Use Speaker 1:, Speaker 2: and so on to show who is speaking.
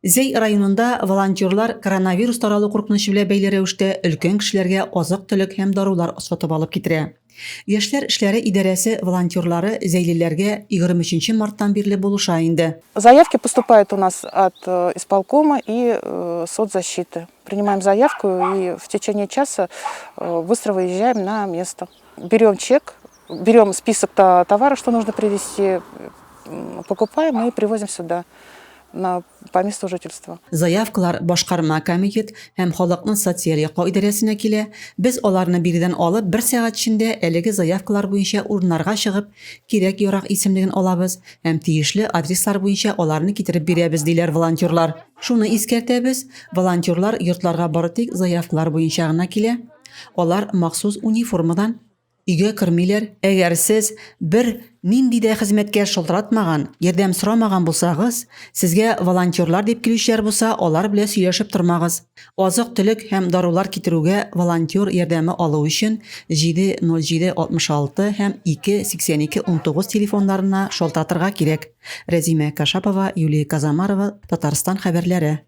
Speaker 1: Зәй районында волонтерлар коронавирус таралу куркынычы белән бәйле рәвештә өлкән кешеләргә азык-төлек һәм дарулар сатып алып китерә. Яшьләр эшләре идарәсе волонтерлары зәйлеләргә 23 марттан бирле булыша инде.
Speaker 2: Заявки поступают у нас от исполкома и соцзащиты. Принимаем заявку и в течение часа быстро выезжаем на место. Берем чек, берем список товара, что нужно привезти, покупаем и привозим сюда, по месту жительства.
Speaker 1: Заявкалар башкарма комитет һәм халыкның социаль яклау идарәсенә килә. Без аларны биредән алып 1 сәгать эчендә әлеге заявкалар буенча урыннарга чыгып, кирәк-ярак исемлеген алабыз һәм тиешле адреслар буенча аларны китереп бирәбез, диләр волонтерлар. Шуны искәртәбез, волонтерлар йортларга бары тик заявкалар буенча гына килә. Алар махсус униформадан өйгә кермиләр. Әгәр сез бер нинди дә хезмәткә шылтыратмаган, ярдәм сорамаган булсагыз, сезгә волонтерлар дип килүчеләр булса, алар белән сөйләшеп тормагыз. Азык-төлек һәм дарулар китерүгә волонтер ярдәме алу өчен 70766 һәм 28219 телефоннарына шалтыратырга кирәк. Рәзимә Кашапова, Юлия Казамарова, Татарстан хәбәрләре.